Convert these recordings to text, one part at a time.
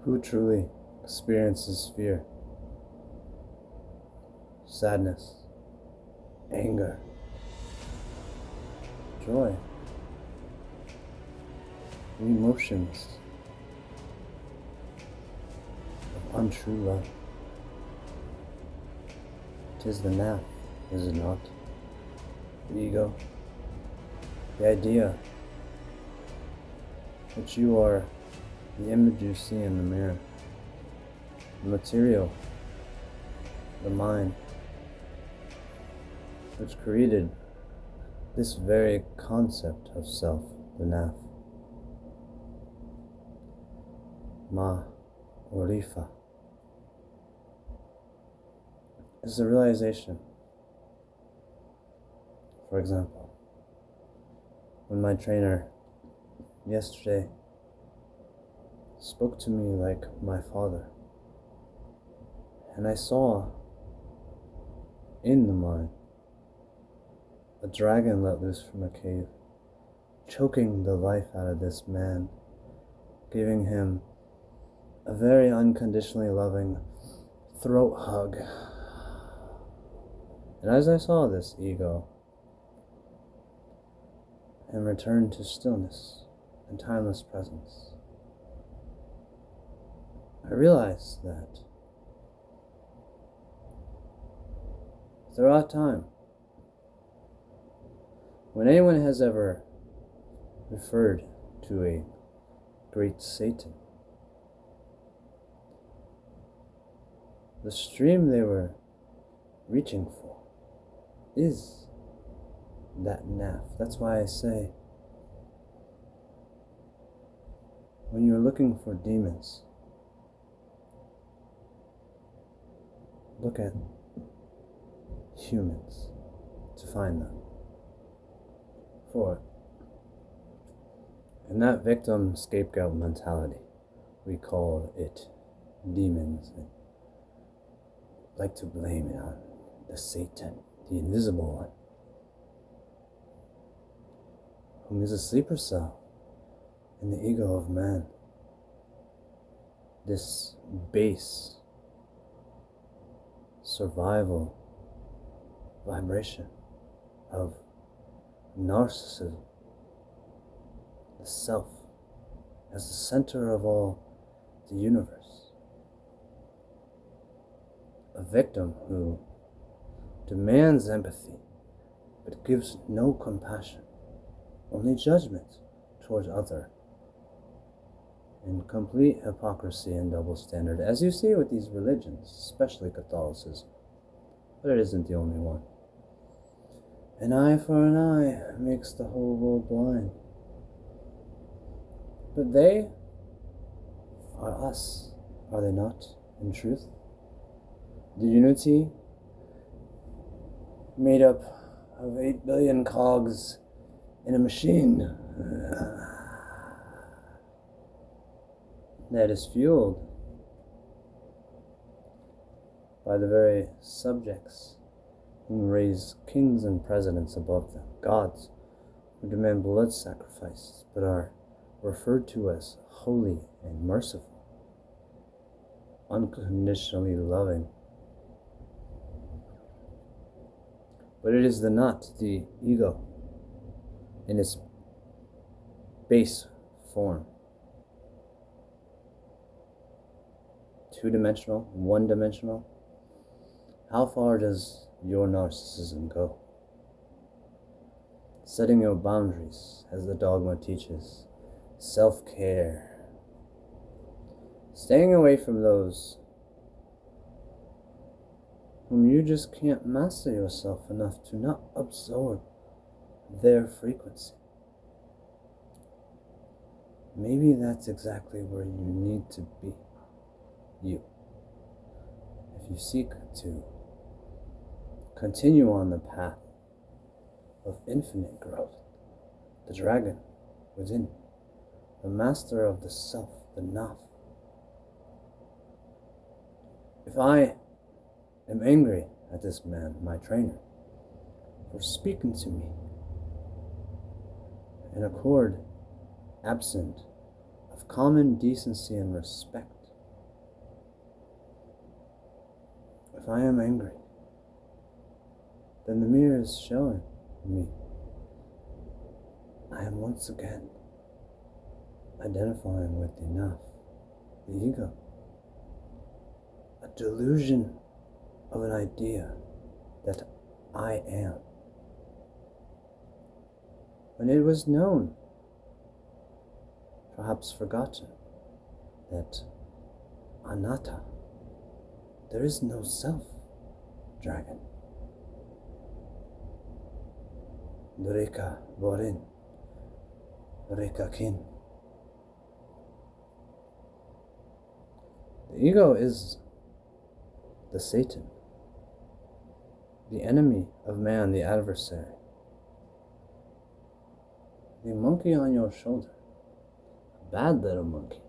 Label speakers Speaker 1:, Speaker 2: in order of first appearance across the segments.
Speaker 1: Who truly experiences fear, sadness, anger, joy, the emotions of untrue love? 'Tis the naf, is it not? The ego, the idea that you are the image you see in the mirror, the material, the mind, which created this very concept of self, the naf. Ma Orifa is the realization. For example, when my trainer yesterday spoke to me like my father, and I saw in the mind a dragon let loose from a cave, choking the life out of this man, giving him a very unconditionally loving throat hug. And as I saw this ego and returned to stillness and timeless presence, I realized that throughout time, when anyone has ever referred to a great Satan, the stream they were reaching for is that naf. That's why I say, when you're looking for demons, look at humans to find them. For in that victim scapegoat mentality, we call it demons, and like to blame it on the Satan, the invisible one, whom is a sleeper cell in the ego of man. This base survival vibration of narcissism, the self as the center of all the universe. A victim who demands empathy but gives no compassion, only judgment towards other, in complete hypocrisy and double standard, as you see with these religions, especially Catholicism. But it isn't the only one. An eye for an eye makes the whole world blind. But they are us, are they not, in truth? The unity made up of 8 billion cogs in a machine that is fueled by the very subjects who raise kings and presidents above them, gods who demand blood sacrifices but are referred to as holy and merciful, unconditionally loving. But it is the not, the ego, in its base form. Two-dimensional, one-dimensional. How far does your narcissism go? Setting your boundaries, as the dogma teaches. Self-care. Staying away from those whom you just can't master yourself enough to not absorb their frequency. Maybe that's exactly where you need to be. You. If you seek to continue on the path of infinite growth, the dragon within, the master of the self, the naf. If I am angry at this man, my trainer, for speaking to me in accord absent of common decency and respect, if I am angry, then the mirror is showing me I am once again identifying with enough, the ego, a delusion of an idea that I am. When it was known, perhaps forgotten, that anatta, there is no self, dragon. Dureka Borin, Dureka Kin. The ego is the Satan, the enemy of man, the adversary, the monkey on your shoulder, a bad little monkey,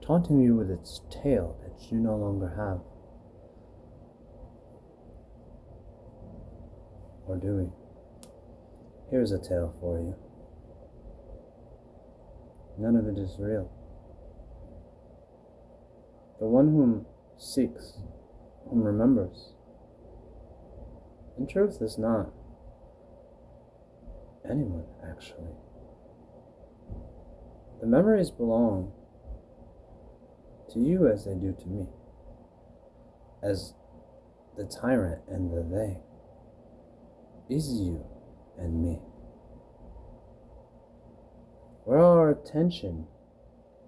Speaker 1: taunting you with its tail that you no longer have. Or do we? Here's a tale for you. None of it is real. The one whom seeks, whom remembers, in truth is not anyone, actually. The memories belong to you as they do to me, as the tyrant and the they is you and me. Where our attention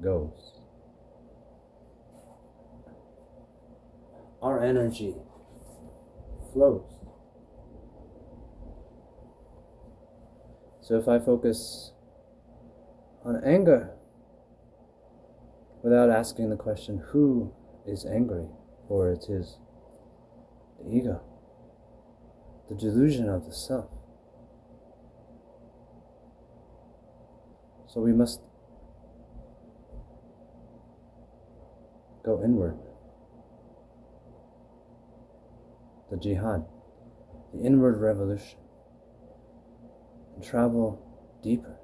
Speaker 1: goes, our energy flows. So if I focus on anger without asking the question, who is angry? For it is the ego, the delusion of the self. So we must go inward. The jihad, the inward revolution, and travel deeper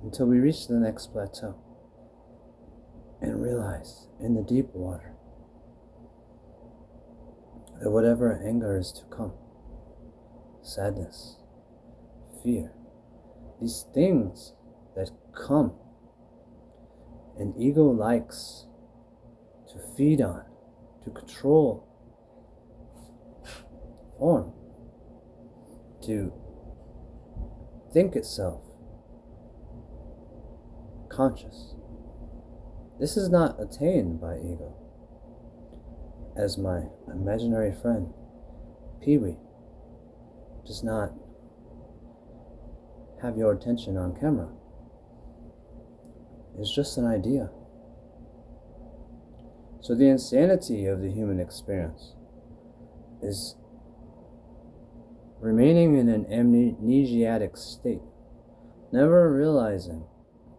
Speaker 1: until we reach the next plateau and realize in the deep water that whatever anger is to come, sadness, fear, these things that come and ego likes to feed on, to control, form, to think itself conscious. This is not attained by ego. As my imaginary friend, Pee-wee, does not have your attention on camera. It's just an idea. So the insanity of the human experience is remaining in an amnesiac state, never realizing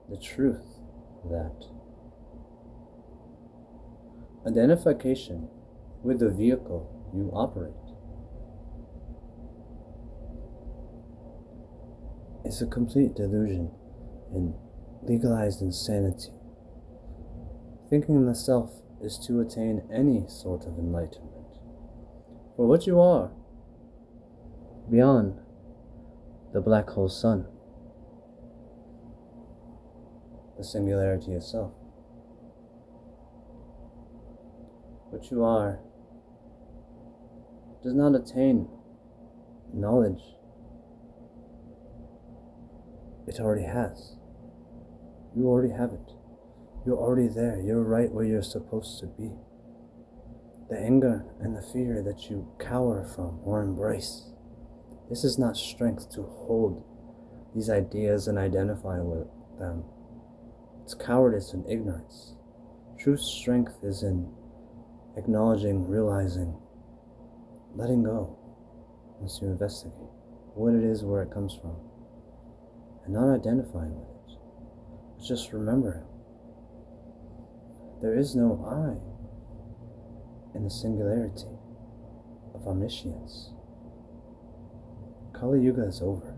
Speaker 1: the truth that identification with the vehicle you operate is a complete delusion and legalized insanity. Thinking the self is to attain any sort of enlightenment. For what you are, beyond the black hole sun, the singularity itself. What you are does not attain knowledge. It already has. You already have it. You're already there. You're right where you're supposed to be. The anger and the fear that you cower from or embrace, this is not strength to hold these ideas and identify with them. It's cowardice and ignorance. True strength is in acknowledging, realizing, letting go once you investigate what it is, where it comes from, and not identifying with it. But just remembering there is no I in the singularity of omniscience. Kali Yuga is over.